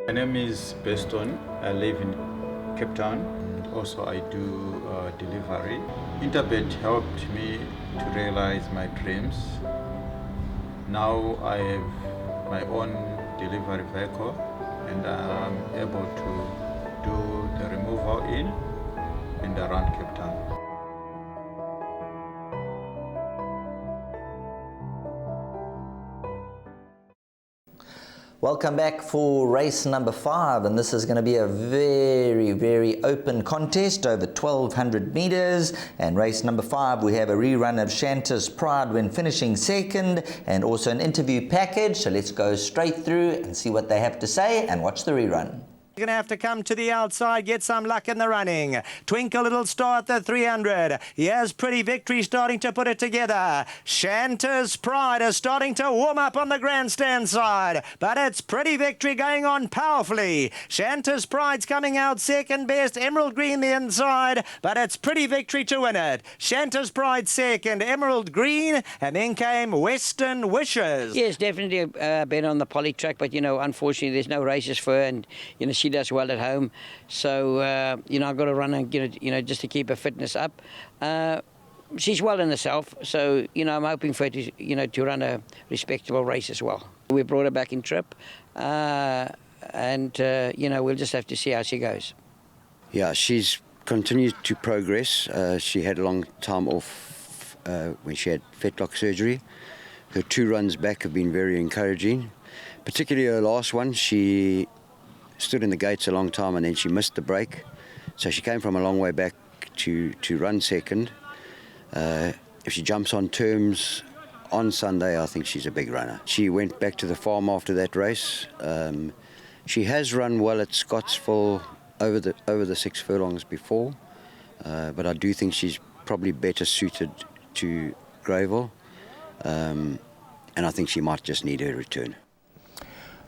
My name is Beston. I live in Cape Town. Also, I do delivery. Interbet helped me to realize my dreams. Now I have my own delivery vehicle and I'm able to do the removal in and around Cape Town. Welcome back for race number 5, and this is going to be a very open contest over 1,200 meters. And race number 5, we have a rerun of Shanta's Pride when finishing second, and also an interview package. So let's go straight through and see what they have to say and watch the rerun. You're going to have to come to the outside, get some luck in the running. Twinkle Little Star at the 300. Here's Pretty Victory starting to put it together. Shanta's Pride is starting to warm up on the grandstand side, but it's Pretty Victory going on powerfully. Shanta's Pride's coming out second best. Emerald Green the inside, but it's Pretty Victory to win it. Shanta's Pride second, Emerald Green, and then came Western Wishes. Yes, definitely a bet on the poly track, but, you know, unfortunately there's no races for her, and, you know, she does well at home. So, you know, I've got to run and get it, you know, just to keep her fitness up. She's well in herself, so, you know, I'm hoping for her to, you know, to run a respectable race as well. We brought her back in trip, and, you know, we'll just have to see how she goes. Yeah, she's continued to progress. She had a long time off when she had fetlock surgery. Her 2 runs back have been very encouraging, particularly her last one. She stood in the gates a long time and then she missed the break, so she came from a long way back to run second. If she jumps on terms on Sunday, I think she's a big runner. She went back to the farm after that race. She has run well at Scottsville over the 6 furlongs before, but I do think she's probably better suited to Greyville, and I think she might just need her return.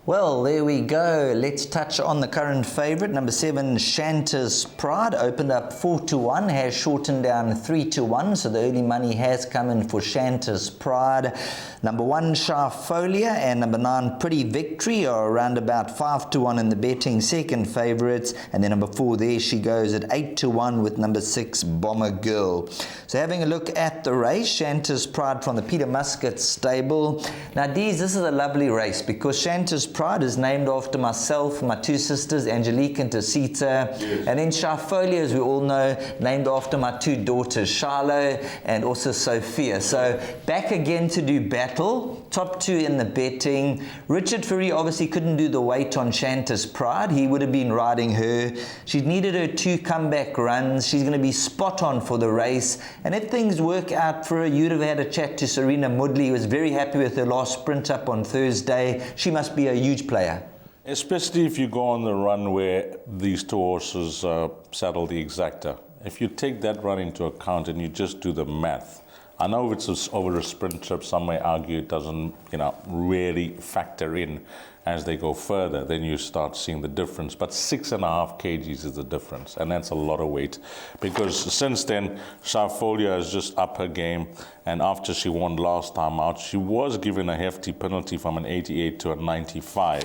Well, there we go. Let's touch on the current favourite. Number 7, Shanta's Pride, opened up 4-1, has shortened down 3-1, so the early money has come in for Shanta's Pride. Number 1, Sharfolia, and number 9, Pretty Victory, are around about 5-1 in the betting, second favourites. And then number 4, there she goes at 8-1 with number 6, Bomber Girl. So having a look at the race, Shanta's Pride from the Peter Muscat stable. Now, Dees, this is a lovely race because Shanta's Pride is named after myself, my 2 sisters, Angelique and Tasita. Yes. And then Sharfolia, as we all know, named after my 2 daughters, Charlo and also Sophia. So back again to do battle, top 2 in the betting. Richard Fourie obviously couldn't do the weight on Shanta's Pride. He would have been riding her. She needed her 2 comeback runs. She's going to be spot on for the race. And if things work out for her, you'd have had a chat to Serena Moodley, who was very happy with her last sprint up on Thursday. She must be a huge player. Especially if you go on the run where these 2 horses saddle the exacta. If you take that run into account and you just do the math, I know if it's over a sprint trip, some may argue it doesn't, you know, really factor in as they go further, then you start seeing the difference. But 6.5 kgs is the difference, and that's a lot of weight. Because since then, Sharfolia has just upped her game, and after she won last time out, she was given a hefty penalty from an 88 to a 95,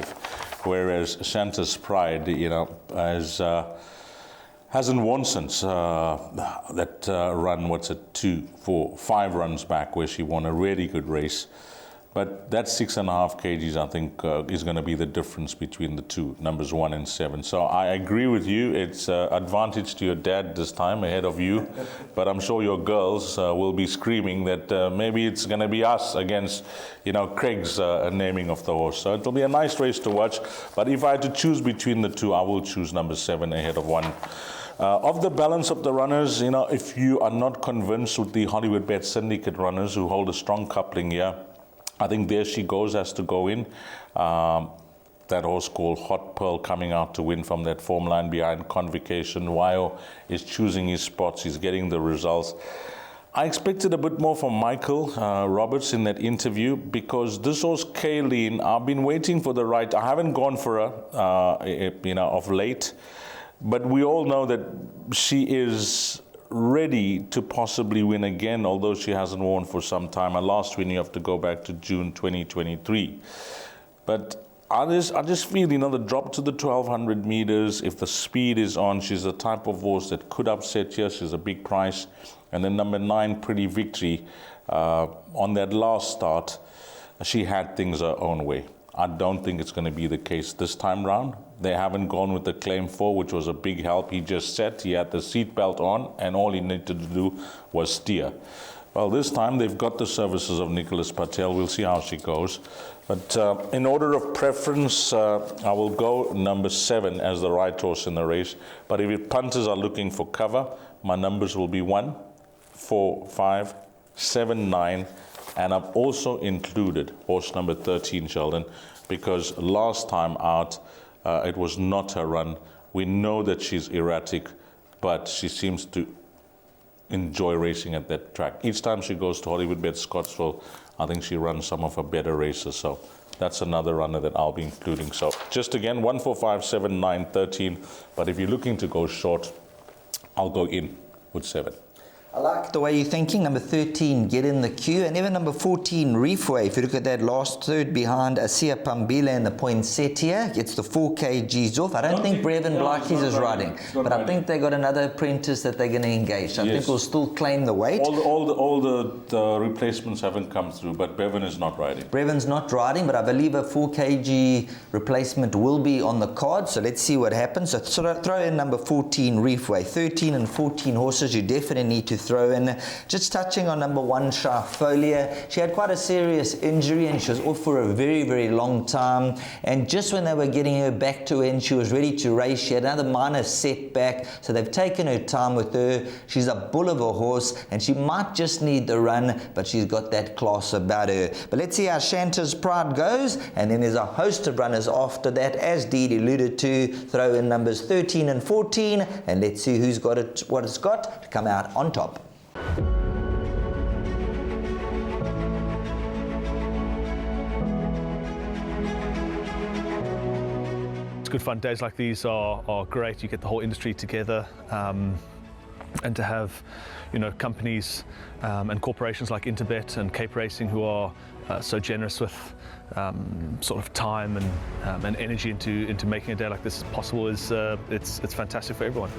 whereas Shanta's Pride, you know, hasn't won since that run, 2, 4, 5 runs back, where she won a really good race. But that 6.5 kgs, I think, is going to be the difference between the 2, numbers 1 and 7. So I agree with you. It's advantage to your dad this time ahead of you. But I'm sure your girls will be screaming that maybe it's going to be us against, you know, Craig's naming of the horse. So it'll be a nice race to watch. But if I had to choose between the 2, I will choose number 7 ahead of 1. Of the balance of the runners, you know, if you are not convinced with the Hollywoodbets Syndicate runners who hold a strong coupling here, I think There She Goes has to go in. That horse called Hot Pearl coming out to win from that form line behind Convocation. Wyo is choosing his spots. He's getting the results. I expected a bit more from Michael Roberts in that interview because this horse, Kayleen, I've been waiting for the right. I haven't gone for her, you know, of late. But we all know that she is ready to possibly win again, although she hasn't won for some time. Her last win, you have to go back to June 2023. But I just feel, the drop to the 1200 meters, if the speed is on, she's the type of horse that could upset you. She's a big price. And then number 9, Pretty Victory, on that last start, she had things her own way. I don't think it's going to be the case this time round. They haven't gone with the Claim 4, which was a big help. He just sat, he had the seatbelt on, and all he needed to do was steer. Well, this time they've got the services of Nicholas Patel. We'll see how she goes. But in order of preference, I will go number 7 as the right horse in the race. But if punters are looking for cover, my numbers will be 1, 4, 5, 7, 9. And I've also included horse number 13, Sheldon, because last time out, it was not her run. We know that she's erratic, but she seems to enjoy racing at that track. Each time she goes to Hollywoodbets Scottsville, I think she runs some of her better races. So that's another runner that I'll be including. So just again, 1, 4, 5, 7, 9, 13. But if you're looking to go short, I'll go in with 7. I like the way you're thinking. Number 13, Get in the Queue. And even number 14, Reefway. If you look at that last third behind Asia Pambila and the poinsettia, gets the 4 kgs off. I don't think Brevin Blakey's is riding, but I think they got another apprentice that they're going to engage. So I think we'll still claim the weight. All the replacements haven't come through, but Brevin is not riding. Brevin's not riding, but I believe a 4 kg replacement will be on the card. So let's see what happens. So throw in number 14, Reefway. 13 and 14 horses you definitely need to throw in. Just touching on number 1, Sharfolia. She had quite a serious injury and she was off for a very, very long time. And just when they were getting her back to when she was ready to race, she had another minor setback. So they've taken her time with her. She's a bull of a horse and she might just need the run, but she's got that class about her. But let's see how Shanta's Pride goes. And then there's a host of runners after that, as Deed alluded to. Throw in numbers 13 and 14 and let's see who's got it, what it's got to come out on top. It's good fun. Days like these are great. You get the whole industry together, and to have, companies and corporations like Interbet and Cape Racing who are so generous with sort of time and energy into making a day like this possible is it's fantastic for everyone.